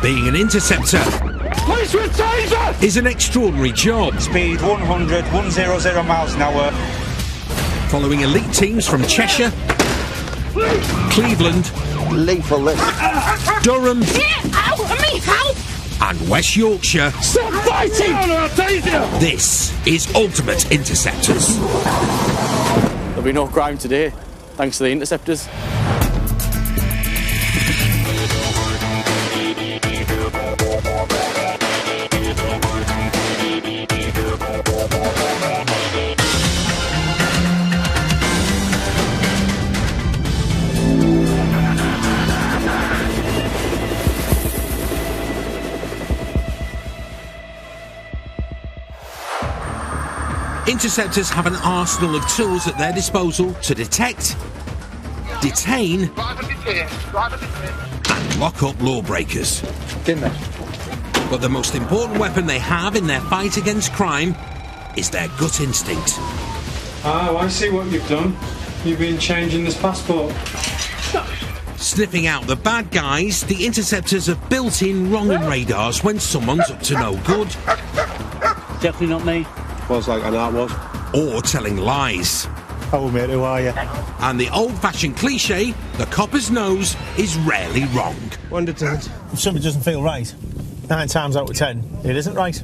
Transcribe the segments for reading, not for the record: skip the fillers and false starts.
Being an interceptor Police with taser! is an extraordinary job. Speed 100 miles an hour. Following elite teams from Cheshire, Cleveland, lethal this. Durham, Help! and West Yorkshire, Stop fighting! I'll taser! this is Ultimate Interceptors. There'll be no crime today, thanks to the Interceptors. Interceptors have an arsenal of tools at their disposal to detect, detain, and lock up lawbreakers. But the most important weapon they have in their fight against crime is their gut instinct. Oh, I see what you've done. You've been changing this passport. Sniffing out the bad guys, the Interceptors have built-in wronging radars when someone's up to no good. Definitely not me. Was like I know it was. Or telling lies. Oh mate, who are you? And the old-fashioned cliche, the copper's nose is rarely wrong. Wonder if something doesn't feel right, 9 times out of 10, it isn't right.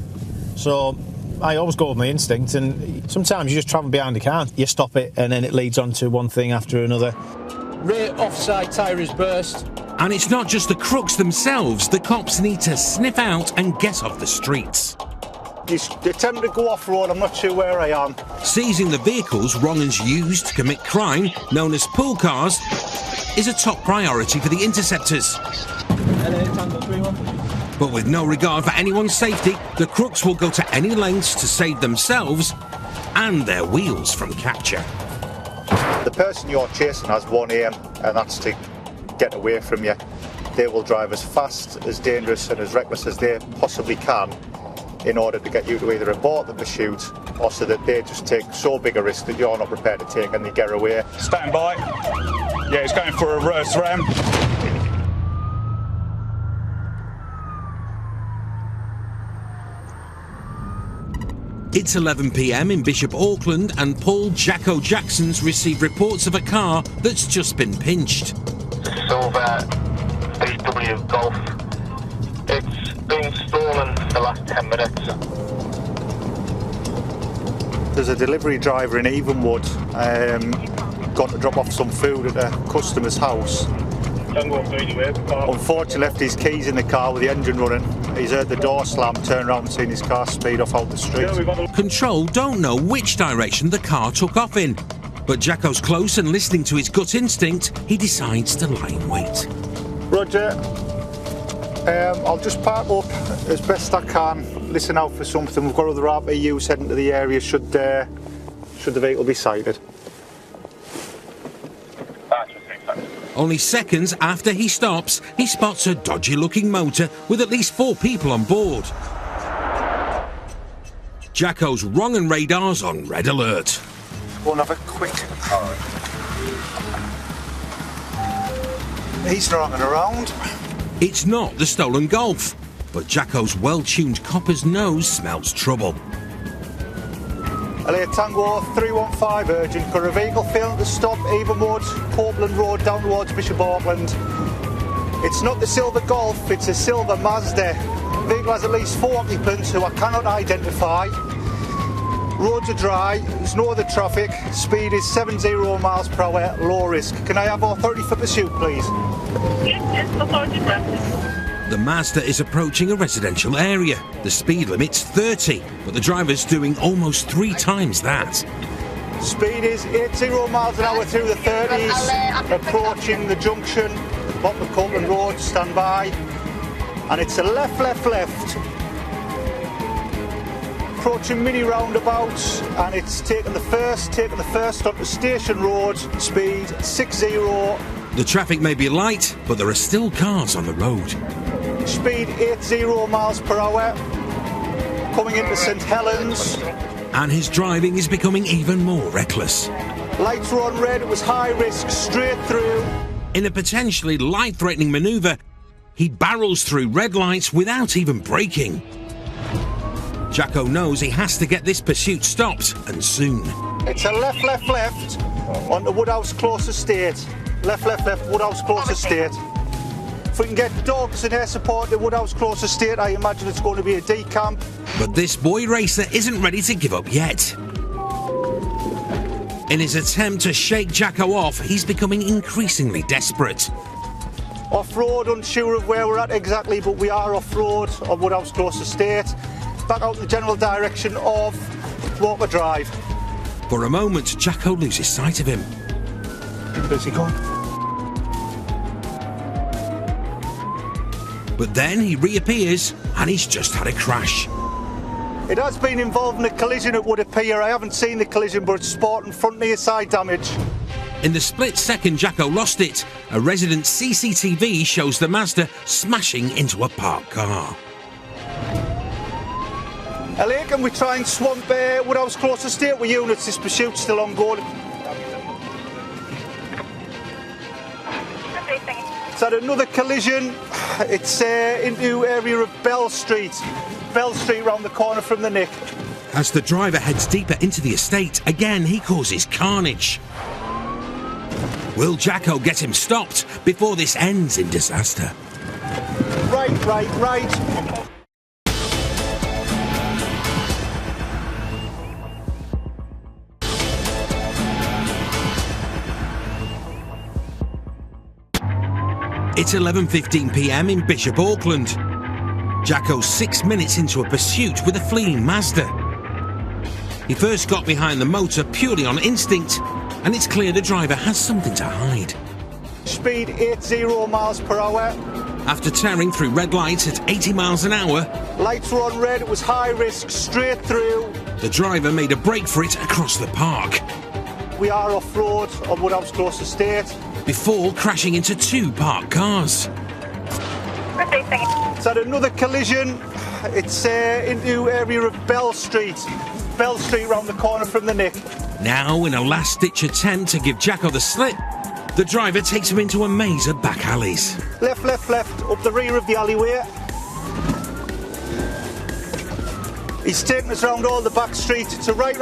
So I always go with my instinct, and sometimes you just travel behind a car, you stop it, and then it leads on to one thing after another. Rear offside tyre is burst. And it's not just the crooks themselves the cops need to sniff out and get off the streets. They tend to go off-road, I'm not sure where I am. Seizing the vehicles wrong-uns use to commit crime, known as pool cars, is a top priority for the Interceptors. But with no regard for anyone's safety, the crooks will go to any lengths to save themselves and their wheels from capture. The person you're chasing has one aim, and that's to get away from you. They will drive as fast, as dangerous and as reckless as they possibly can in order to get you to either abort the pursuit or so that they just take so big a risk that you're not prepared to take and they get away. Stand by. Yeah, it's going for a reverse ram. It's 11 p.m. in Bishop Auckland and Paul Jacko Jackson's received reports of a car that's just been pinched. Silver VW Golf. It's been stolen the last 10 minutes. There's a delivery driver in Avonwood gone to drop off some food at a customer's house. Unfortunately left his keys in the car with the engine running. He's heard the door slam, turned around and seen his car speed off out the street. Control don't know which direction the car took off in, but Jacko's close and listening to his gut instinct, he decides to lie in wait. Roger. I'll just park up as best I can, listen out for something. We've got other RPUs heading to the area should the vehicle be sighted. Only seconds after he stops, he spots a dodgy-looking motor with at least 4 people on board. Jacko's wrong-un radar's on red alert. Go and have a quick... He's rocking around. It's not the stolen Golf, but Jacko's well-tuned copper's nose smells trouble. Elliot Tango 315 urgent. Got a vehicle failing to stop Avonwood, Copeland Road down towards Bishop Auckland. It's not the silver Golf, it's a silver Mazda. The vehicle has at least 4 occupants who I cannot identify. Roads are dry, there's no other traffic. Speed is 70 miles per hour, low risk. Can I have authority for pursuit, please? Yes, authority for. The Mazda is approaching a residential area. The speed limit's 30, but the driver's doing almost 3 times that. Speed is 80 miles an hour through the 30s, approaching the junction, bottom of Copeland Road, stand by. And it's a left. Approaching mini roundabouts, and it's taking the first onto Station Road, speed 60. The traffic may be light, but there are still cars on the road. Speed 80 miles per hour, coming into St Helens. And his driving is becoming even more reckless. Lights were on red, it was high risk, straight through. In a potentially life-threatening manoeuvre, He barrels through red lights without even braking. Jacko knows he has to get this pursuit stopped, and soon. It's a left, left, left on the Woodhouse Close Estate. Left, left, left, Woodhouse Close Estate. If we can get dogs and air support at Woodhouse Close Estate, I imagine it's going to be a decamp. But this boy racer isn't ready to give up yet. In his attempt to shake Jacko off, he's becoming increasingly desperate. Off-road, unsure of where we're at exactly, but we are off-road on Woodhouse Close Estate. Back out in the general direction of Walker Drive. For a moment, Jacko loses sight of him. Where's he gone? But then he reappears, and he's just had a crash. It has been involved in a collision, it would appear. I haven't seen the collision, but it's spotting front near side damage. In the split second Jacko lost it, a resident CCTV shows the Mazda smashing into a parked car. Ellie, can we try and swamp Woodhouse Close Estate with units? This pursuit's still ongoing. It's had another collision. It's into area of Bell Street. Bell Street round the corner from the Nick. As the driver heads deeper into the estate, again he causes carnage. Will Jacko get him stopped before this ends in disaster? Right. It's 11:15 p.m. in Bishop Auckland. Jacko's 6 minutes into a pursuit with a fleeing Mazda. He first got behind the motor purely on instinct, and it's clear the driver has something to hide. Speed 80 miles per hour. After tearing through red lights at 80 miles an hour, lights were on red, it was high risk, straight through. The driver made a break for it across the park. We are off-road on Woodhouse Close Estate. Before crashing into two parked cars. It's had another collision. It's into area of Bell Street. Bell Street round the corner from the Nick. Now, in a last-ditch attempt to give Jacko the slip, the driver takes him into a maze of back alleys. Left, up the rear of the alleyway. He's taken us round all the back streets. It's a right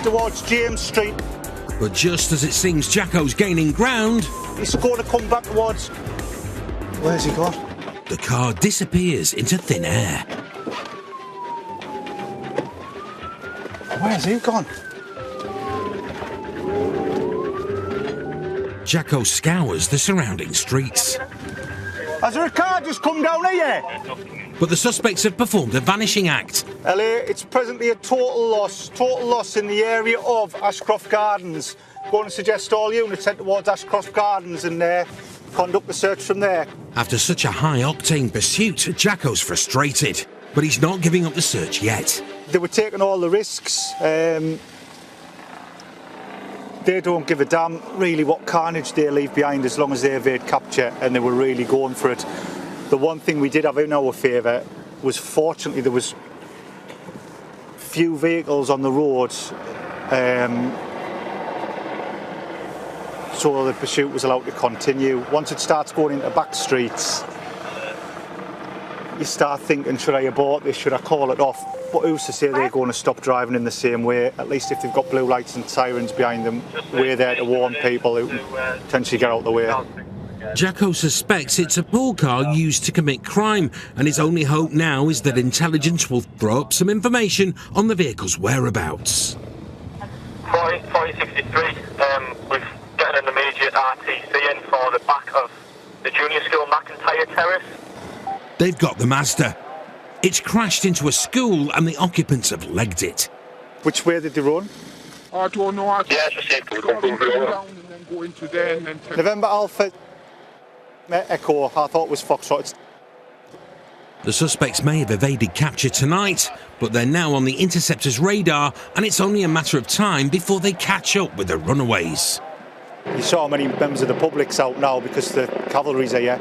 towards James Street. But just as it seems Jacko's gaining ground, he's going to come back towards... Where's he gone? The car disappears into thin air. Where's he gone? Jacko scours the surrounding streets. Has there a car just come down here? But the suspects have performed a vanishing act. LA, it's presently a total loss in the area of Ashcroft Gardens. Going to suggest all units head towards Ashcroft Gardens and conduct the search from there. After such a high-octane pursuit, Jacko's frustrated, but he's not giving up the search yet. They were taking all the risks. They don't give a damn really what carnage they leave behind as long as they evade capture, and they were really going for it. The one thing we did have in our favour was, fortunately, there was few vehicles on the road, so the pursuit was allowed to continue. Once it starts going into back streets, you start thinking, should I abort this, should I call it off? But who's to say they're going to stop driving in the same way? At least if they've got blue lights and sirens behind them, we're there to warn people who can potentially get out of the way. Jacko suspects it's a pool car used to commit crime, and his only hope now is that intelligence will throw up some information on the vehicle's whereabouts. 4063, we've gotten an immediate RTC in for the back of the junior school McIntyre Terrace. They've got the Mazda. It's crashed into a school and the occupants have legged it. Which way did they run? I don't know. Yeah, it's the same. Go down and then go into there and then... November Alpha Echo, I thought it was Foxtrot. The suspects may have evaded capture tonight, but they're now on the Interceptors' radar, and it's only a matter of time before they catch up with the runaways. You saw many members of the public's out now because the cavalry's are here,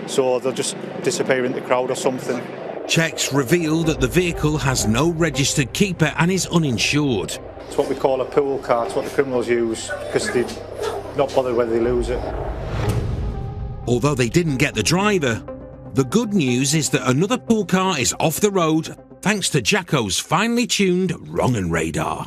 so they'll just disappear in the crowd or something. Checks reveal that the vehicle has no registered keeper and is uninsured. It's what we call a pool car, it's what the criminals use because they're not bothered whether they lose it. Although they didn't get the driver, The good news is that another pool car is off the road thanks to Jacko's finely tuned wrong and radar.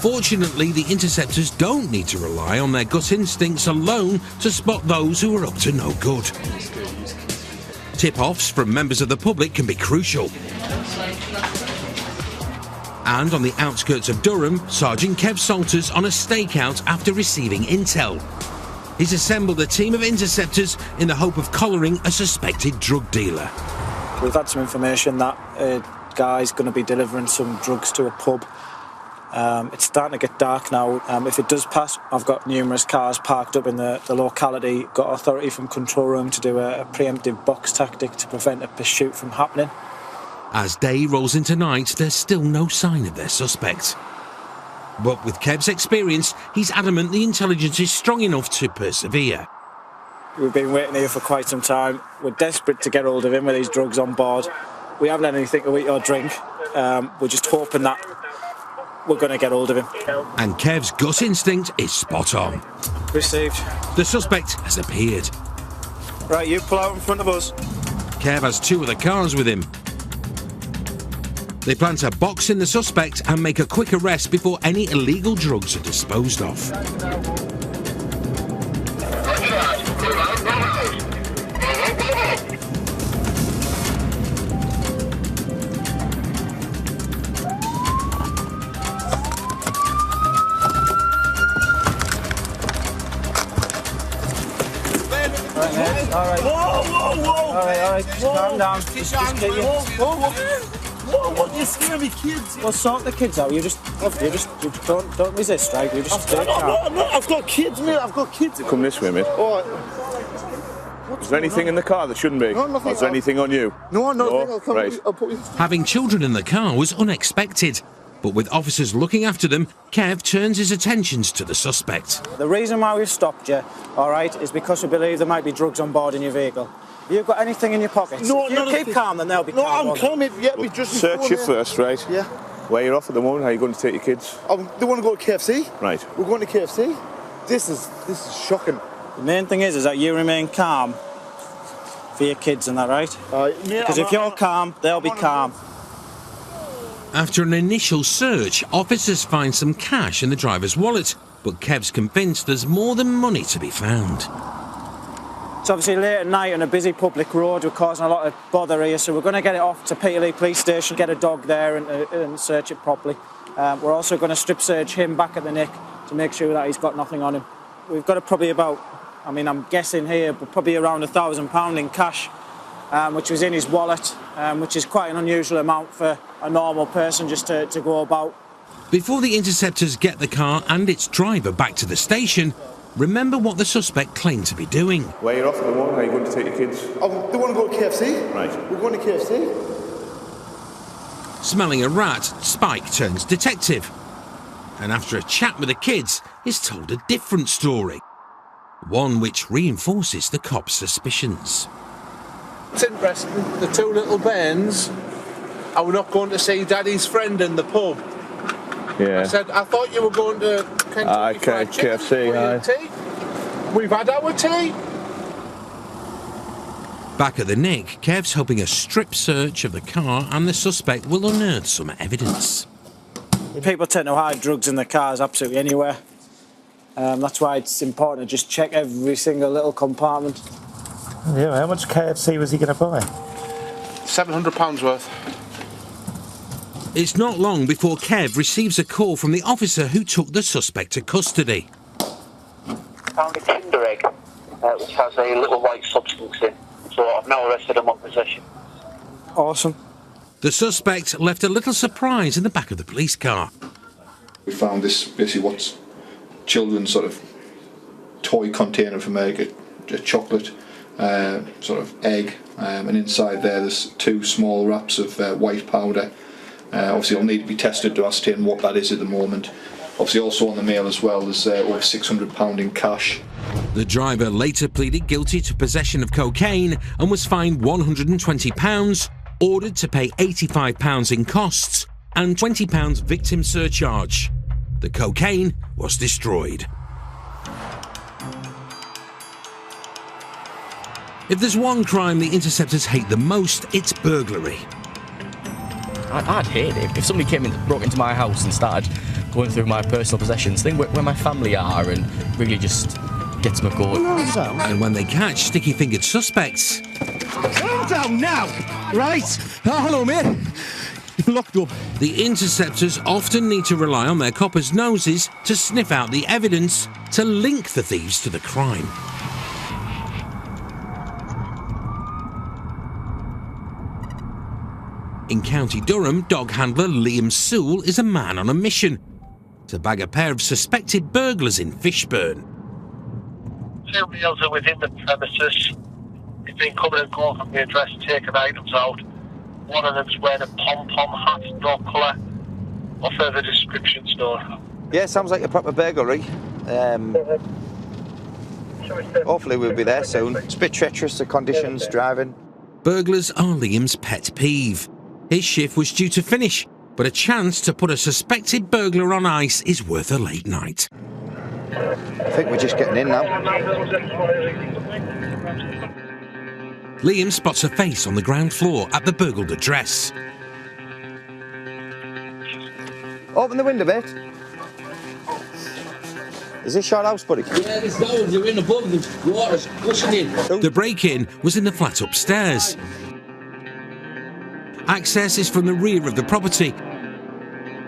Fortunately, the Interceptors don't need to rely on their gut instincts alone to spot those who are up to no good. Tip-offs from members of the public can be crucial. And on the outskirts of Durham, Sergeant Kev Salter's on a stakeout after receiving intel. He's assembled a team of interceptors in the hope of collaring a suspected drug dealer. We've had some information that a guy's going to be delivering some drugs to a pub. It's starting to get dark now. If it does pass, I've got numerous cars parked up in the locality. Got authority from control room to do a preemptive box tactic to prevent a pursuit from happening. As day rolls into night, there's still no sign of their suspect. But with Kev's experience, he's adamant the intelligence is strong enough to persevere. We've been waiting here for quite some time. We're desperate to get hold of him with these drugs on board. We haven't had anything to eat or drink. We're just hoping that we're going to get hold of him. And Kev's gut instinct is spot on. Received. The suspect has appeared. Right, you pull out in front of us. Kev has two of the cars with him. They plan to box in the suspect and make a quick arrest before any illegal drugs are disposed of. All right. Whoa! All right. Just calm down. Just keep your... Whoa! What? You scare me, kids. Well, sort the kids out. You don't resist, right? You just stay calm. No, I've got kids, mate. I've got kids. Come this way, mate. All right. Is there anything in the car that shouldn't be? No, nothing. Is there anything on you? No. Right. I'll put you... Having children in the car was unexpected, but with officers looking after them, Kev turns his attentions to the suspect. The reason why we've stopped you, all right, is because we believe there might be drugs on board in your vehicle. You've got anything in your pockets? No, if you keep calm, then they'll be calm. No, I'm calm. Yeah, we just search you first, right? Yeah. Where you're off at the moment? How are you going to take your kids? They want to go to KFC. Right. We're going to KFC. This is shocking. The main thing is that you remain calm for your kids and that, right? Because if you're calm, they'll be calm. After an initial search, officers find some cash in the driver's wallet, but Kev's convinced there's more than money to be found. It's obviously late at night on a busy public road. We're causing a lot of bother here, so we're going to get it off to Peterlee Police Station, get a dog there and search it properly. We're also going to strip search him back at the neck to make sure that he's got nothing on him. We've got probably about, I'm guessing here, but probably around £1,000 in cash, which was in his wallet, which is quite an unusual amount for a normal person just to go about. Before the interceptors get the car and its driver back to the station, remember what the suspect claimed to be doing. Where you're off at the moment? How are you going to take your kids? They want to go to KFC. Right. We're going to KFC. Smelling a rat, Spike turns detective. And after a chat with the kids, is told a different story. One which reinforces the cop's suspicions. It's interesting, the two little bairns are not going to see Daddy's friend in the pub. Yeah. I said, I thought you were going to Kentucky Fried Chicken KFC, for your tea. We've had our tea. Back at the Nick, Kev's hoping a strip search of the car and the suspect will unearth some evidence. People tend to hide drugs in their cars absolutely anywhere. That's why it's important to just check every single little compartment. Yeah, how much KFC was he going to buy? £700 worth. It's not long before Kev receives a call from the officer who took the suspect to custody. Found a Kinder egg, which has a little white substance in. So I've now arrested him on possession. Awesome. The suspect left a little surprise in the back of the police car. We found this, basically what's children's sort of toy container from a chocolate sort of egg, and inside there's 2 small wraps of white powder. Obviously it'll need to be tested to ascertain what that is at the moment. Obviously also on the mail as well there's over £600 in cash. The driver later pleaded guilty to possession of cocaine and was fined £120, ordered to pay £85 in costs and £20 victim surcharge. The cocaine was destroyed. If there's one crime the Interceptors hate the most, it's burglary. I'd hate it if somebody came in, broke into my house and started going through my personal possessions, think where my family are, and really just gets my goat. And when they catch sticky-fingered suspects... Calm down now, right? Oh, hello, mate. You're locked up. The Interceptors often need to rely on their coppers' noses to sniff out the evidence to link the thieves to the crime. In County Durham, dog handler Liam Sewell is a man on a mission to bag a pair of suspected burglars in Fishburn. 2 males are within the premises. They've been coming and going from the address, taking items out. One of them's wearing a pom-pom hat, no colour. Or further descriptions, no. Yeah, sounds like a proper burglary. Hopefully we'll be there soon. It's a bit treacherous, the conditions, driving. Burglars are Liam's pet peeve. His shift was due to finish, but a chance to put a suspected burglar on ice is worth a late night. I think we're just getting in now. Liam spots a face on the ground floor at the burgled address. Open the window, mate. Is this your house, buddy? Yeah, this house, you're in above, the water's gushing in. The break-in was in the flat upstairs. Access is from the rear of the property.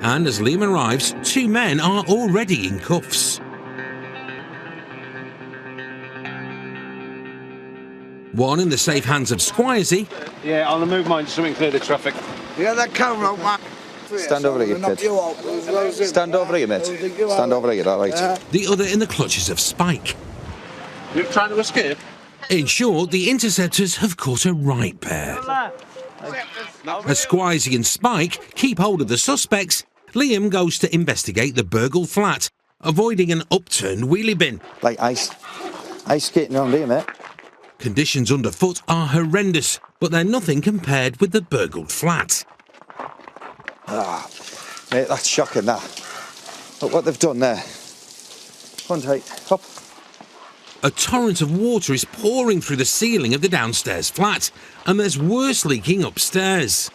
And as Liam arrives, 2 men are already in cuffs. One in the safe hands of Squiresy. Yeah, I'll remove mine so we can clear the traffic. Yeah, that camera out, man. Stand over here, kid. Stand over here, mate. Stand over here, all right. The other in the clutches of Spike. You're trying to escape? In short, the Interceptors have caught a right pair. As Squiresy and Spike keep hold of the suspects, Liam goes to investigate the burgled flat, avoiding an upturned wheelie bin. Like ice skating around here, mate. Conditions underfoot are horrendous, but they're nothing compared with the burgled flat. Ah, mate, that's shocking, that. Look what they've done there. Come on, tight. Hop. A torrent of water is pouring through the ceiling of the downstairs flat, and there's worse leaking upstairs.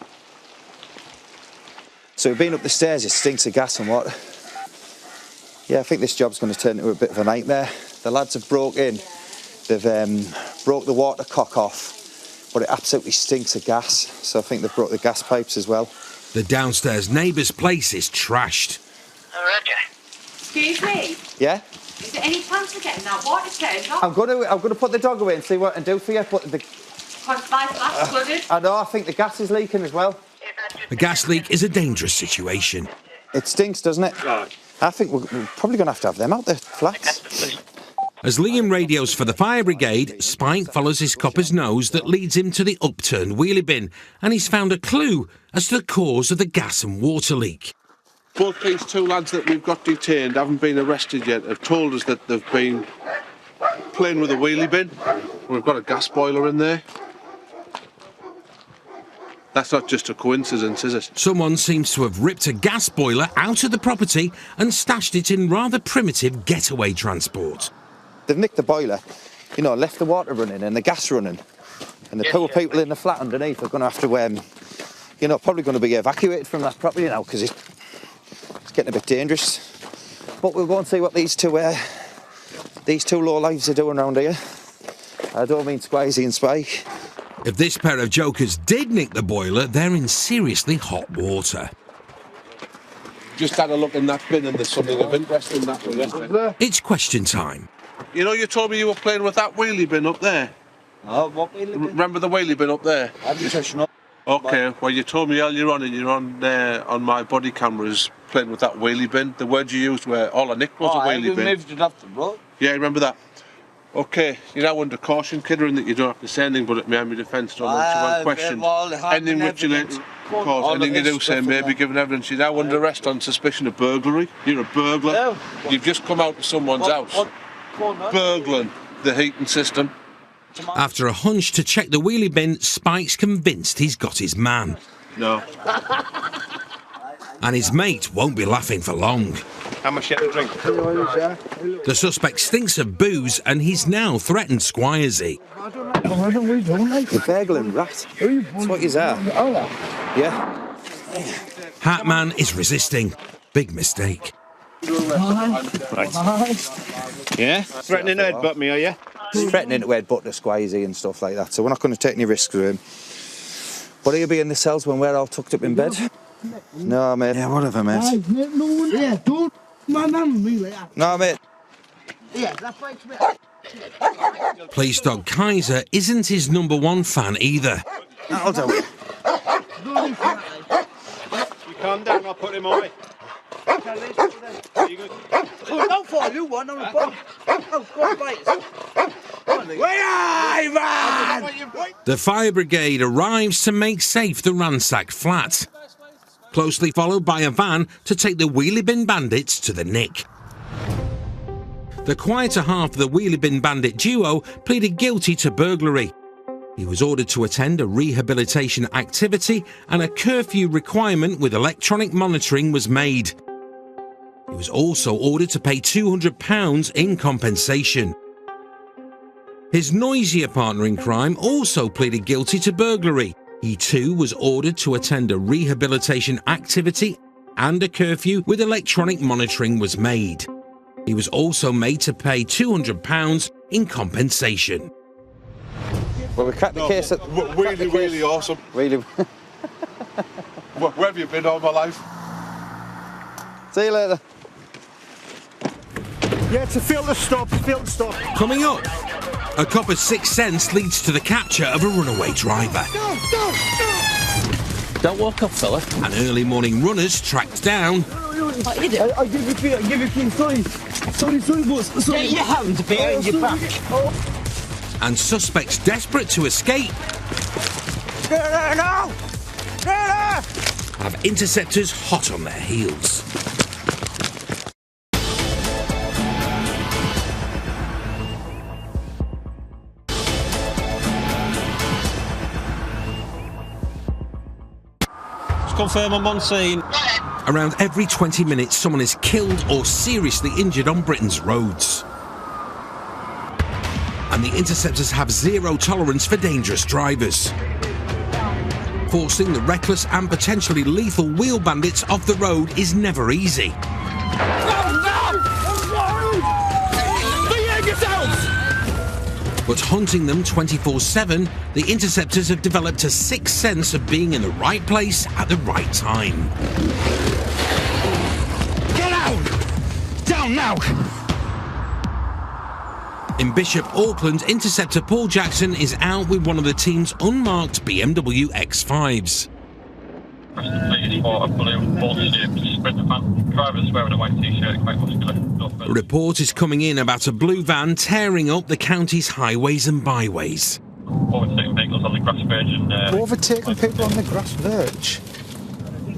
So we've been up the stairs, it stinks of gas and water. Yeah, I think this job's going to turn into a bit of a nightmare. The lads have broke in. They've broke the water cock off, but it absolutely stinks of gas. So I think they've broke the gas pipes as well. The downstairs neighbour's place is trashed. Roger. Excuse me? Yeah? Is there any chance of getting that water turned off? I'm gonna put the dog away and see what I can do for you, but the... Because my flat's flooded. I know, I think the gas is leaking as well. A gas leak is a dangerous situation. It stinks, doesn't it? Right. I think we're probably going to have them out the flats. As Liam radios for the fire brigade, Spike follows his copper's nose that leads him to the upturned wheelie bin, and he's found a clue as to the cause of the gas and water leak. Both these 2 lads that we've got detained haven't been arrested yet, have told us that they've been playing with a wheelie bin. We've got a gas boiler in there. That's not just a coincidence, is it? Someone seems to have ripped a gas boiler out of the property and stashed it in rather primitive getaway transport. They've nicked the boiler, you know, left the water running and the gas running. And the poor people in the flat underneath are going to have to, you know, probably going to be evacuated from that property now because it's getting a bit dangerous. But we'll go and see what these two lowlives are doing around here. I don't mean Squeezy and Spike. If this pair of jokers did nick the boiler, they're in seriously hot water. Just had a look in that bin and there's something of interest in that one. It's question time. You know, you told me you were playing with that wheelie bin up there. Oh, what wheelie bin? Remember the wheelie bin up there? Okay, well, you told me earlier on, and you're on there on my body cameras playing with that wheelie bin. The word you used were all I nicked was a wheelie bin. Moved it off the road. Yeah, remember that? Okay, you're now under caution, Kidder, that you don't have to say anything, but at my defence, don't answer one question. Anything which relates cause, anything you do say may be given evidence. You're now under arrest on suspicion of burglary. You're a burglar. No. You've just come out to someone's house. Burgling the heating system. After a hunch to check the wheelie bin, Spike's convinced he's got his man. No. And his mate won't be laughing for long. How much you have to drink? The suspect stinks of booze and he's now threatened Squiersy. What are we doing, mate? You're burgling rat. That's what you are. Yeah. Hatman is resisting. Big mistake. Right. Yeah? Threatening to headbutt me, are you? Threatening to headbutt the squeezy and stuff like that, so we're not going to take any risks with him. But he'll be in the cells when we're all tucked up in bed. No, mate. Yeah, whatever, mate. Yeah, don't. No, mate. Yeah, that's right, mate. Police dog Kaiser isn't his #1 fan either. That'll do it. You calm down, I'll put him on me. Don't fall, you one on the bottom. Oh, go on, fight. The fire brigade arrives to make safe the ransacked flat, closely followed by a van to take the wheelie bin bandits to the nick. The quieter half of the wheelie bin bandit duo pleaded guilty to burglary. He was ordered to attend a rehabilitation activity and a curfew requirement with electronic monitoring was made. He was also ordered to pay £200 in compensation. His noisier partner in crime also pleaded guilty to burglary. He too was ordered to attend a rehabilitation activity and a curfew with electronic monitoring was made. He was also made to pay £200 in compensation. Well, we cracked the case. Really awesome. Really. Where have you been all my life? See you later. Yeah, it's a field to stop, Coming up, a copper's sixth sense leads to the capture of a runaway driver. Don't walk off, fella. And early morning runners tracked down. I give you key, sorry, boss. Sorry. Get your hands behind your back. And suspects desperate to escape Get there now! Get there! have interceptors hot on their heels. Confirm I'm on scene. Around every 20 minutes, someone is killed or seriously injured on Britain's roads. And the interceptors have zero tolerance for dangerous drivers, forcing the reckless and potentially lethal wheel bandits off the road is never easy. But hunting them 24/7, the interceptors have developed a sixth sense of being in the right place at the right time. Get out! Down now! In Bishop Auckland, interceptor Paul Jackson is out with one of the team's unmarked BMW X5s. A report is coming in about a blue van tearing up the county's highways and byways. Overtaking vehicles on the grass verge and... Overtaking people on the grass verge?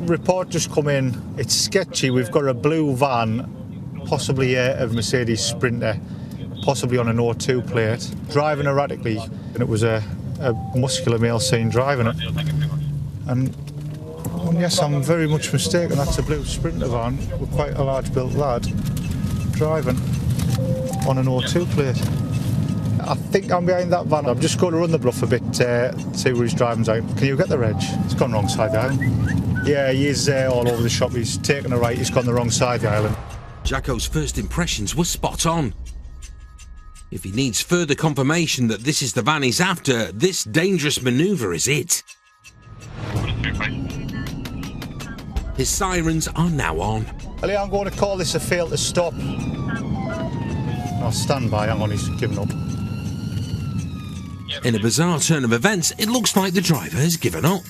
Report just come in. It's sketchy. We've got a blue van, possibly a Mercedes Sprinter, possibly on an O2 plate, driving erratically, and it was a muscular male seen driving it. And yes, I'm very much mistaken. That's a blue Sprinter van with quite a large built lad driving on an O2 plate. I think I'm behind that van. I'm just going to run the bluff a bit, see where he's driving down. Can you get the reg? It's gone wrong side of the island. Yeah, he is all over the shop. He's taken a right, he's gone the wrong side of the island. Jacko's first impressions were spot on. If he needs further confirmation that this is the van he's after, this dangerous manoeuvre is it. His sirens are now on. Ellie, I'm going to call this a fail to stop. I'll stand by, hang on, he's given up. In a bizarre turn of events, it looks like the driver has given up.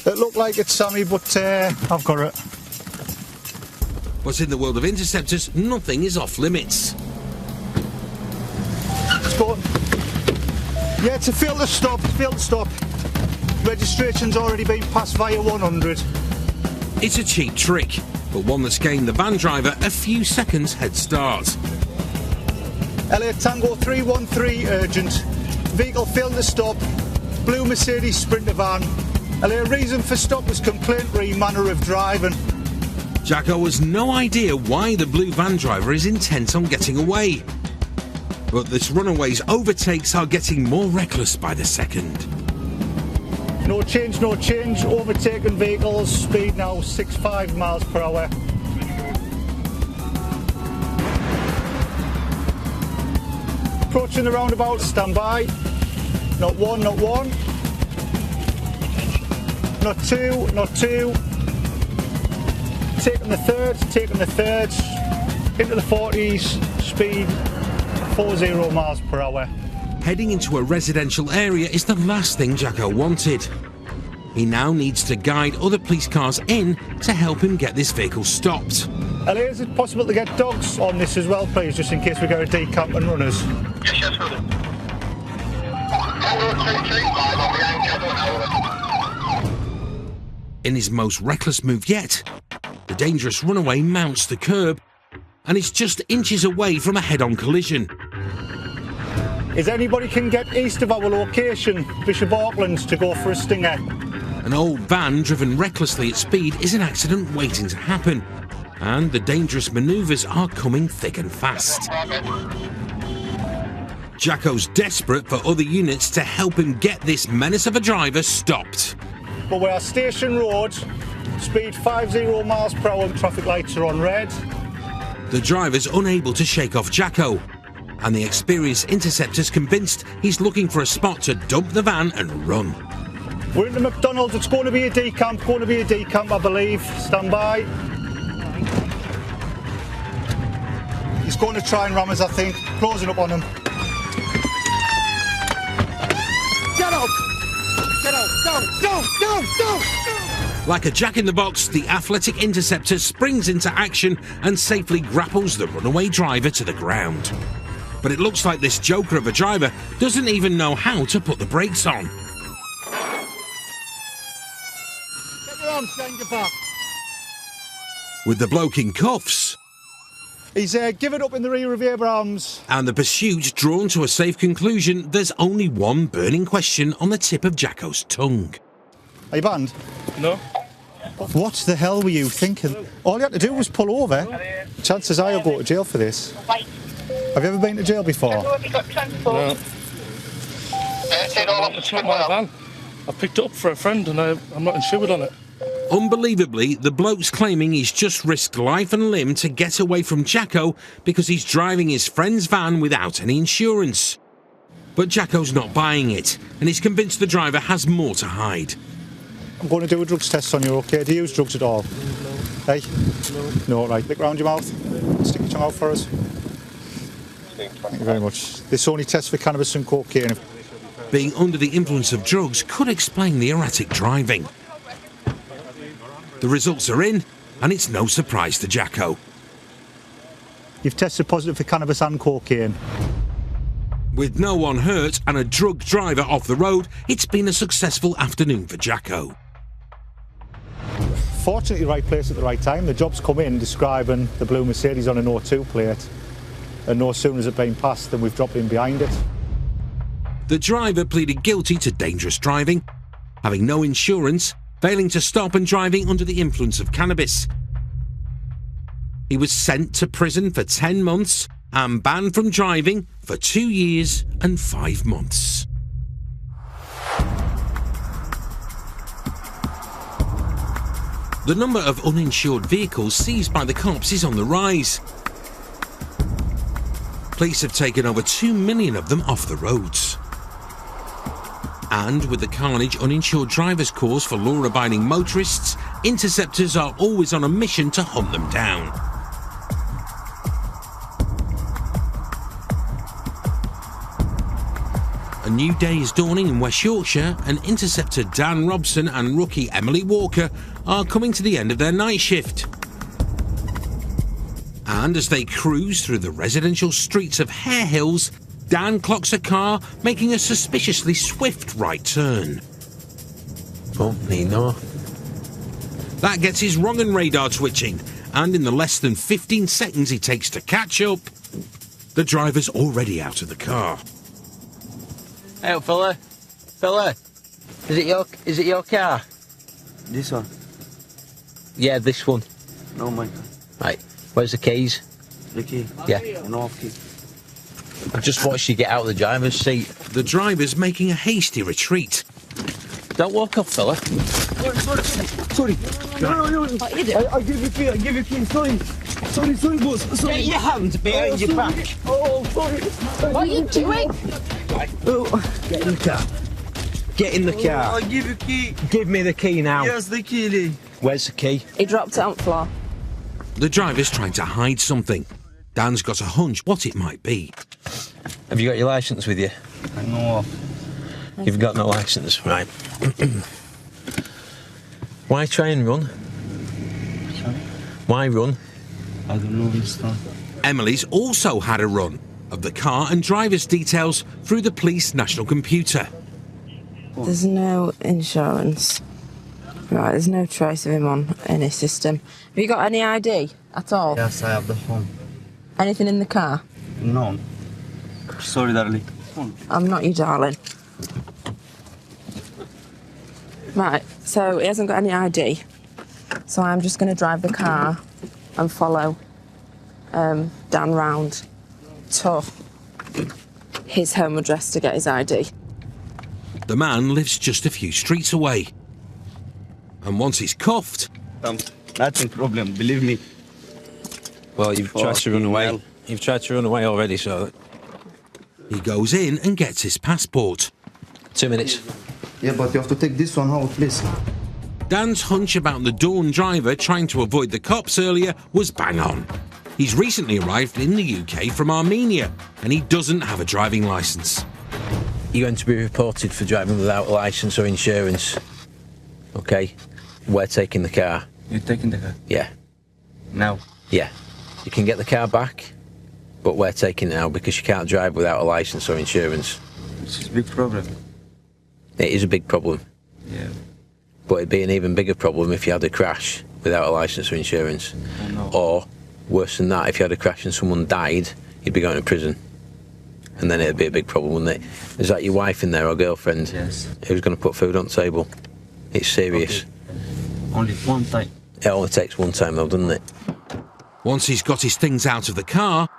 It looked like it, Sammy, but I've got it. But in the world of interceptors, nothing is off limits. It's going. Yeah, it's a fail to stop, Registration's already been passed via 100. It's a cheap trick, but one that's gained the van driver a few seconds head start. Elliot Tango 313 urgent. Vehicle failed to stop. Blue Mercedes Sprinter van. Elliot, reason for stop was complaint re manner of driving. Jacko has no idea why the blue van driver is intent on getting away. But this runaway's overtakes are getting more reckless by the second. No change, no change. Overtaking vehicles, speed now 65 miles per hour. Approaching the roundabout, stand by. Not one, not one. Not two, not two. Taking the third, taking the third. Into the 40s, speed 40 miles per hour. Heading into a residential area is the last thing Jacko wanted. He now needs to guide other police cars in to help him get this vehicle stopped. Ellie, is it possible to get dogs on this as well, please, just in case we go to decamp and runners? Yes, brother. In his most reckless move yet, the dangerous runaway mounts the curb and is just inches away from a head-on collision. Is anybody can get east of our location, Bishop Auckland, to go for a stinger? An old van driven recklessly at speed is an accident waiting to happen, and the dangerous manoeuvres are coming thick and fast. Jacko's desperate for other units to help him get this menace of a driver stopped. But we're at Station Road, speed 50 miles per hour, traffic lights are on red. The driver's unable to shake off Jacko, and the experienced Interceptor's convinced he's looking for a spot to dump the van and run. We're in the McDonald's, it's going to be a decamp, I believe. Stand by. He's going to try and ram us, I think. Closing up on him. Get out! Get out! Go! Like a jack-in-the-box, the athletic Interceptor springs into action and safely grapples the runaway driver to the ground. But it looks like this joker of a driver doesn't even know how to put the brakes on. Get your arms behind your back. With the bloke in cuffs, He's given up in the rear of Abrams. and the pursuit drawn to a safe conclusion, there's only one burning question on the tip of Jacko's tongue. Are you banned? No. What the hell were you thinking? All you had to do was pull over. Chances are you'll go to jail for this. Have you ever been to jail before? No. It's not my van. I picked it up for a friend and I'm not insured on it. Unbelievably, the bloke's claiming he's just risked life and limb to get away from Jacko because he's driving his friend's van without any insurance. But Jacko's not buying it, and he's convinced the driver has more to hide. I'm going to do a drugs test on you, okay? Do you use drugs at all? No. Hey? No, right. Look round your mouth. Stick your tongue out for us. Thank you very much. This only tests for cannabis and cocaine. Being under the influence of drugs could explain the erratic driving. The results are in, and it's no surprise to Jacko. You've tested positive for cannabis and cocaine. With no one hurt and a drug driver off the road, it's been a successful afternoon for Jacko. Fortunately, right place at the right time. The job's come in describing the blue Mercedes on an O2 plate, and no sooner has it been passed than we've dropped in behind it. The driver pleaded guilty to dangerous driving, having no insurance, failing to stop and driving under the influence of cannabis. He was sent to prison for 10 months and banned from driving for 2 years and 5 months. The number of uninsured vehicles seized by the cops is on the rise. Police have taken over 2 million of them off the roads. And with the carnage uninsured drivers cause for law-abiding motorists, Interceptors are always on a mission to hunt them down. A new day is dawning in West Yorkshire, and Interceptor Dan Robson and rookie Emily Walker are coming to the end of their night shift. And as they cruise through the residential streets of Hare Hills, Dan clocks a car making a suspiciously swift right turn. Oh, no. That gets his wrong and radar twitching, and in the less than 15 seconds he takes to catch up, the driver's already out of the car. Hey, fella. Is it your car? This one? Yeah, this one. No, my. Right. Where's the keys? The key? Yeah. No key. I just watched you get out of the driver's seat. The driver's making a hasty retreat. Don't walk off, fella. Sorry. No. What are you doing? I give you key. Sorry, boss. Sorry. Get your hands behind your back. Oh, sorry. What are you doing? Get in the car. Get in the car. I'll give you key. Give me the key now. Yes, the key, Lee. Where's the key? He dropped it on the floor. The driver's trying to hide something. Dan's got a hunch what it might be. Have you got your licence with you? No. You've got no licence, right. Why try and run? Sorry? Why run? I don't know this time. Emily's also had a run of the car and driver's details through the police national computer. There's no insurance. Right, there's no trace of him on any system. Have you got any ID at all? Yes, I have the phone. Anything in the car? No. Sorry, darling. I'm not your darling. Right, so he hasn't got any ID. So I'm just going to drive the car and follow Dan round to his home address to get his ID. The man lives just a few streets away. And once he's cuffed... Nothing problem, believe me. Well, you've tried to run away. You've tried to run away already, so... He goes in and gets his passport. 2 minutes. Yeah, but you have to take this one out, please. Dan's hunch about the Dawn driver trying to avoid the cops earlier was bang on. He's recently arrived in the UK from Armenia, and he doesn't have a driving licence. You're going to be reported for driving without a licence or insurance. OK? We're taking the car. You're taking the car? Yeah. Now? Yeah. You can get the car back, but we're taking it now because you can't drive without a licence or insurance. This is a big problem. It is a big problem. Yeah. But it'd be an even bigger problem if you had a crash without a licence or insurance. I know. Or, worse than that, if you had a crash and someone died, you'd be going to prison. And then it'd be a big problem, wouldn't it? Is that your wife in there or girlfriend? Yes. Who's going to put food on the table? It's serious. Okay. Only one time. It only takes one time though, doesn't it? Once he's got his things out of the car...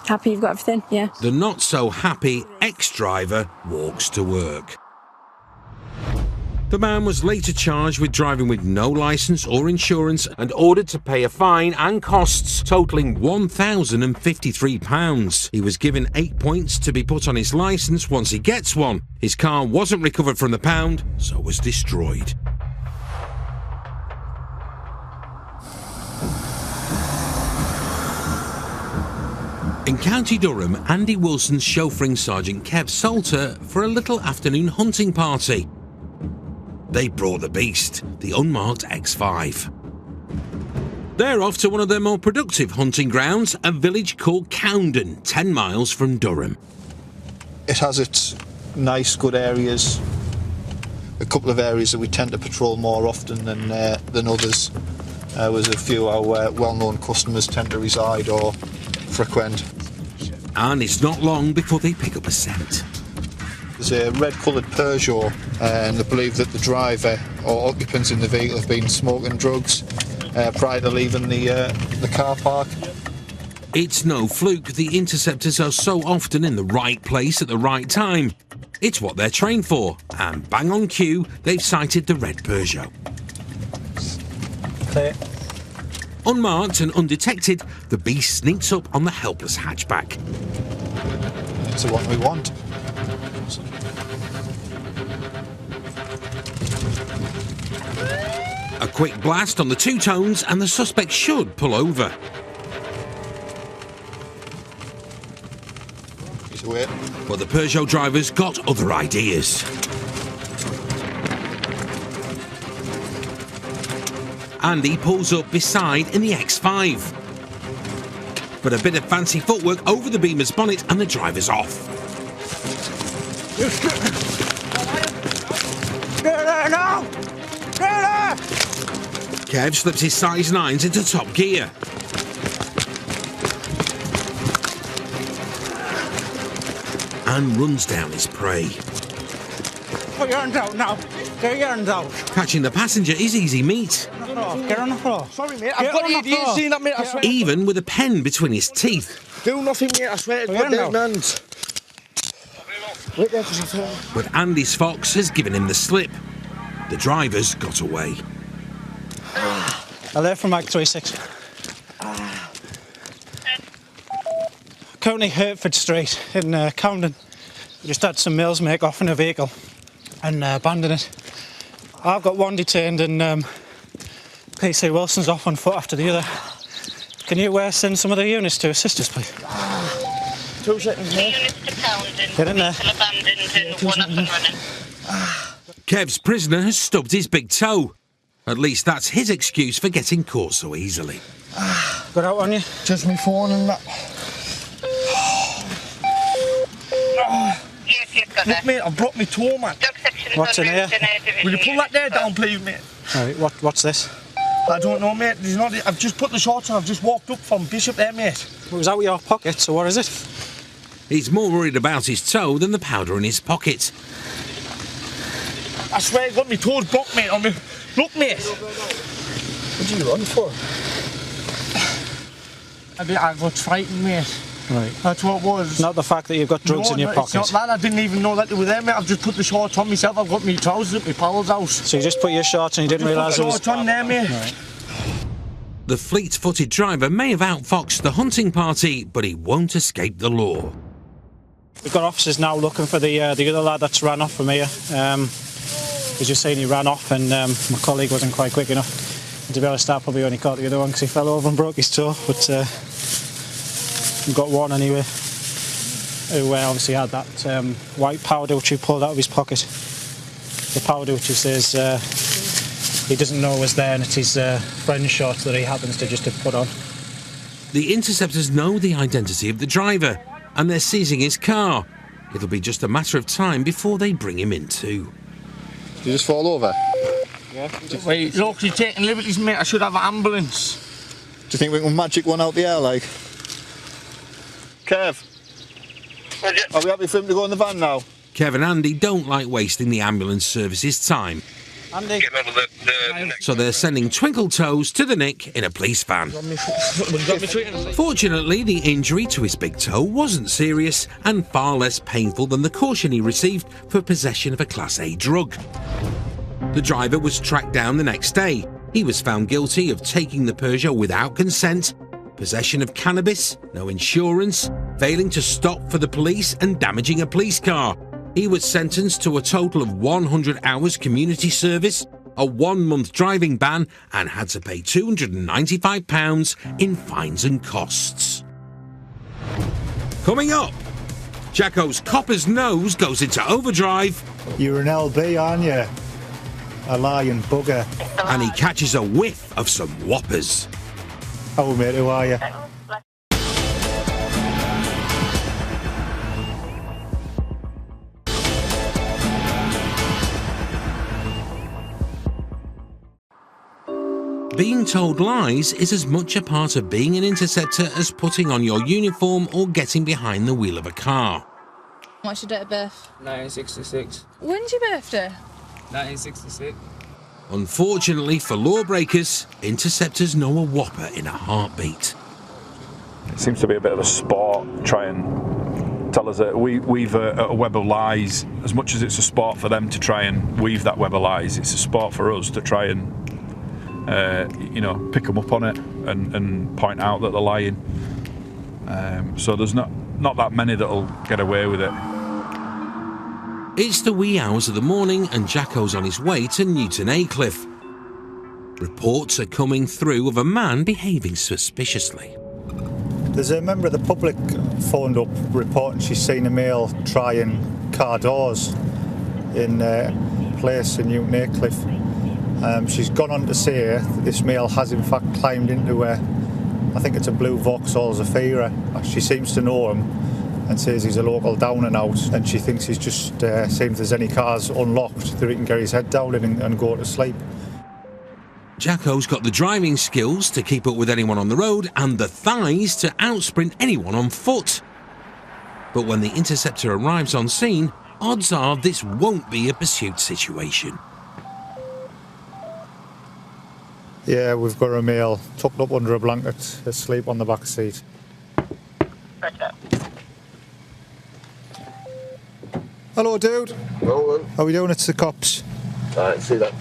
Happy you've got everything? Yeah. The not-so-happy ex-driver walks to work. The man was later charged with driving with no licence or insurance and ordered to pay a fine and costs totalling £1,053. He was given 8 points to be put on his licence once he gets one. His car wasn't recovered from the pound, so was destroyed. In County Durham, Andy Wilson's chauffeuring Sergeant Kev Salter for a little afternoon hunting party. They brought the beast, the unmarked X5. They're off to one of their more productive hunting grounds, a village called Coundon, 10 miles from Durham. It has its nice, good areas. A couple of areas that we tend to patrol more often than others. There's a few our well-known customers tend to reside or frequent. And it's not long before they pick up a scent. There's a red-coloured Peugeot, and they believe that the driver or occupants in the vehicle have been smoking drugs prior to leaving the car park. It's no fluke the Interceptors are so often in the right place at the right time. It's what they're trained for, and bang on cue, they've sighted the red Peugeot. Clear. Unmarked and undetected, the beast sneaks up on the helpless hatchback. It's the one we want. A quick blast on the two tones and the suspect should pull over. He's away. But the Peugeot driver's got other ideas. Andy pulls up beside in the X5. But a bit of fancy footwork over the Beamer's bonnet and the driver's off. Get there now! Get there! Kev slips his size 9s into top gear. And runs down his prey. Put your hands out now. Get your hands out. Catching the passenger is easy meat. Get on the floor. Sorry, mate. I've got idiots seen that, mate. I swear. Even with a pen between his teeth. Do nothing, mate. I swear to God, there's nuns. Wait there, But Andy's Fox has given him the slip. The driver's got away. I left from Mike 36. County Hertford Street in Camden. We just had some males make off in a vehicle and abandon it. I've got one detained and PC Wilson's off on foot after the other. Can you send some of the units to assist us, please? 2 seconds, mate. Get in there. Kev's prisoner has stubbed his big toe. At least that's his excuse for getting caught so easily. Got out on you? Just my phone and that. Look, mate, I've broke my toe, man. What's in here? Will you pull that there down, please, mate? Right, what's this? I don't know, mate. There's not. I've just put the shorts on. I've just walked up from Bishop there, mate. It was out of your pocket, so what is it? He's more worried about his toe than the powder in his pocket. I swear I got my toes blocked, mate. On me. Look, mate. What did you run for? I got frightened, mate. Right. That's what it was. Not the fact that you've got drugs in your pocket. It's not that. I didn't even know that they were there, mate. I've just put the shorts on myself. I've got my trousers at my pal's house. So you just put your shorts and you didn't realise it was... shorts on there, mate. Right. The fleet-footed driver may have outfoxed the hunting party, but he won't escape the law. We've got officers now looking for the other lad that's ran off from here. As you've seen, he ran off and my colleague wasn't quite quick enough. And to be honest, I probably only caught the other one because he fell over and broke his toe. But we've got one anyway, who obviously had that white powder which he pulled out of his pocket. The powder which he says he doesn't know was there, and it's his friend's shorts that he happens to just have put on. The Interceptors know the identity of the driver, and they're seizing his car. It'll be just a matter of time before they bring him in too. Did you just fall over? Yeah. Wait, look, you're taking liberties, mate. I should have an ambulance. Do you think we can magic one out the air, like? Kev, are we happy for him to go in the van now? Kev and Andy don't like wasting the ambulance service's time. Andy. So they're sending Twinkle Toes to the Nick in a police van. Fortunately, the injury to his big toe wasn't serious and far less painful than the caution he received for possession of a Class A drug. The driver was tracked down the next day. He was found guilty of taking the Peugeot without consent, possession of cannabis, no insurance, failing to stop for the police and damaging a police car. He was sentenced to a total of 100 hours community service, a 1-month driving ban, and had to pay £295 in fines and costs. Coming up, Jacko's copper's nose goes into overdrive. You're an LB, aren't you? A lying bugger. And he catches a whiff of some whoppers. Oh, mate, who are you? Being told lies is as much a part of being an interceptor as putting on your uniform or getting behind the wheel of a car. What's your date of birth? 1966. When's your birthday? 1966. Unfortunately for lawbreakers, interceptors know a whopper in a heartbeat. It seems to be a bit of a sport, try and tell us that we weave a web of lies. As much as it's a sport for them to try and weave that web of lies, it's a sport for us to try and pick them up on it and point out that they're lying. So there's not that many that'll get away with it. It's the wee hours of the morning and Jacko's on his way to Newton Aycliffe. Reports are coming through of a man behaving suspiciously. There's a member of the public phoned up reporting she's seen a male trying car doors in a place in Newton Aycliffe. She's gone on to say that this male has in fact climbed into I think it's a blue Vauxhall Zafira. She seems to know him and says he's a local down and out, and she thinks he's just seeing if there's any cars unlocked that he can get his head down in and go to sleep. Jacko's got the driving skills to keep up with anyone on the road and the thighs to outsprint anyone on foot. But when the interceptor arrives on scene, odds are this won't be a pursuit situation. Yeah, we've got a male tucked up under a blanket, asleep on the back seat. Hello, dude. Hello. How are we doing? It's the cops. Alright, see that.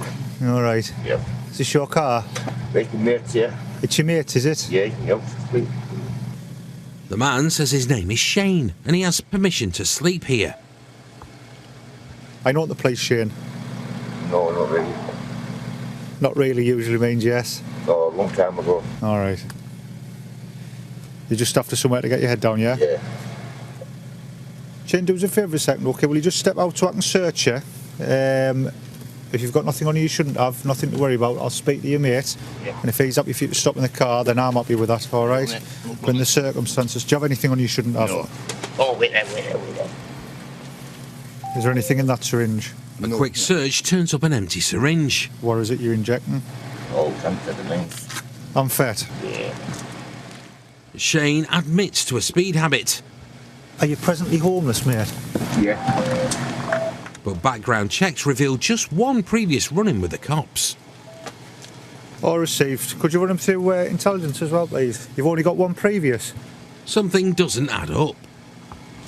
All right. Yep. Is this your car? It's my mate's, yeah. It's your mate, is it? Yeah, yep. The man says his name is Shane and he has permission to sleep here. I know the place, Shane. No, not really. Not really usually means yes. Oh, a long time ago. All right. You're just after somewhere to get your head down, yeah? Yeah. Shane, do us a favour a second, okay? Will you just step out so I can search you? If you've got nothing on you shouldn't have, nothing to worry about, I'll speak to your mate. Yeah. And if he's happy for you to stop in the car, then I'm happy with that, all right? No, But in the circumstances, do you have anything on you shouldn't have? No. Oh, wait there. Is there anything in that syringe? A quick search turns up an empty syringe. What is it you're injecting? Oh, amphetamine. Amphet? Yeah. Shane admits to a speed habit. Are you presently homeless, mate? Yeah. But background checks reveal just one previous run-in with the cops. Or received. Could you run him through intelligence as well, please? You've only got one previous. Something doesn't add up.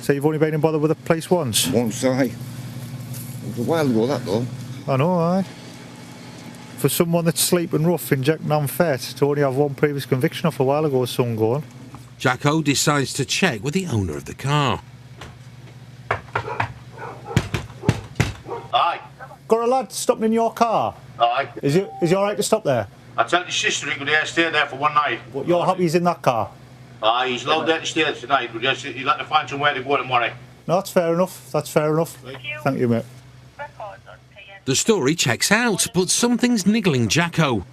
So you've only been in bother with the police once? Once, aye. It was a while ago, that though. I know, aye. For someone that's sleeping rough, injecting amphet, to only have one previous conviction off a while ago, is some going. Jacko decides to check with the owner of the car. Aye. Got a lad stopping in your car? Aye. Is he alright to stop there? I tell your sister he could stay there for one night. But you're happy he's in that car? Aye, he's allowed there to stay there tonight, but he'll have to find somewhere to go tomorrow. No, that's fair enough. That's fair enough. Thank you, mate. The story checks out, but something's niggling Jacko.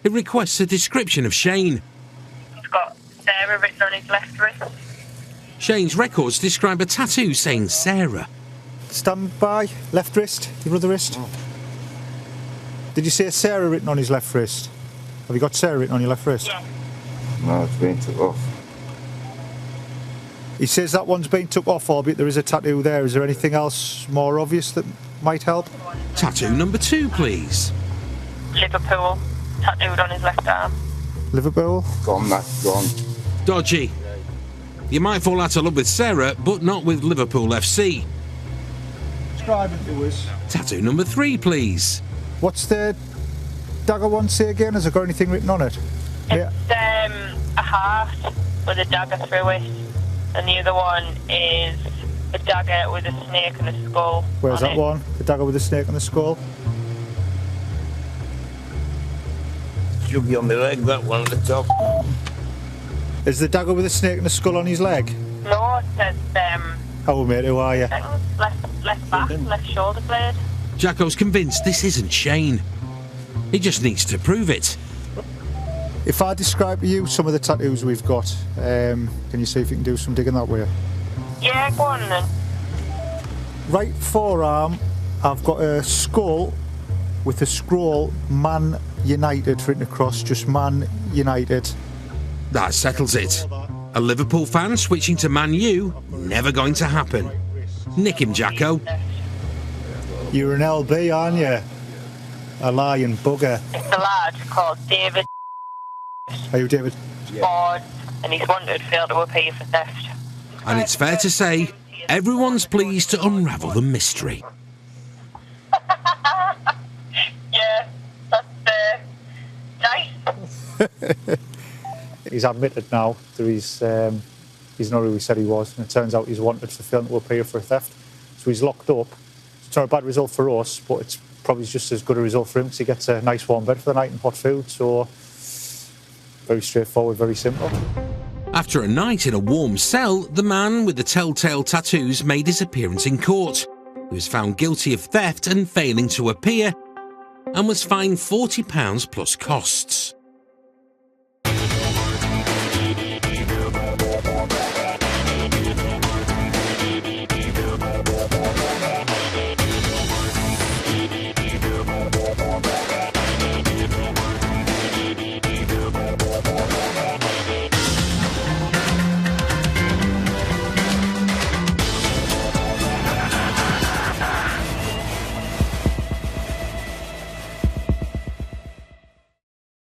He requests a description of Shane. He's got Sarah written on his left wrist. Shane's records describe a tattoo saying Sarah. Stand by. Left wrist. Your other wrist. Oh. Did you say Sarah written on his left wrist? Have you got Sarah written on your left wrist? Yeah. No, it's been took off. He says that one's been took off, albeit there is a tattoo there. Is there anything else more obvious that might help? Tattoo number 2, please. Liverpool, tattooed on his left arm. Liverpool? Gone, that's gone. Dodgy. You might fall out of love with Sarah, but not with Liverpool FC. Describe it to us. Tattoo number 3, please. What's the dagger one say again? Has it got anything written on it? It's a heart with a dagger through it, and the other one is a dagger with a snake and a skull. Where's on that it. one? The dagger with the snake and the skull? Should be on my leg, that one at the top. Is the dagger with the snake and the skull on his leg? No, it says Oh, mate, who are you? left back, left shoulder blade. Jacko's convinced this isn't Shane. He just needs to prove it. If I describe to you some of the tattoos we've got, can you see if you can do some digging that way? Yeah, go on then. Right forearm, I've got a skull with a scroll, Man United written across, just Man United. That settles it. A Liverpool fan switching to Man U, never going to happen. Nick him, Jacko. You're an LB, aren't you? A lying bugger. It's a lad called David Are you David? Ford, and he's wanted failed to appear for theft. And it's fair to say, everyone's pleased to unravel the mystery. Yeah, that's nice. He's admitted now that he's not who he said he was, and it turns out he's wanted for failing to appear for a theft. So he's locked up. It's not a bad result for us, but it's probably just as good a result for him because he gets a nice warm bed for the night and hot food. So very straightforward, very simple. After a night in a warm cell, the man with the telltale tattoos made his appearance in court. He was found guilty of theft and failing to appear, and was fined £40 plus costs.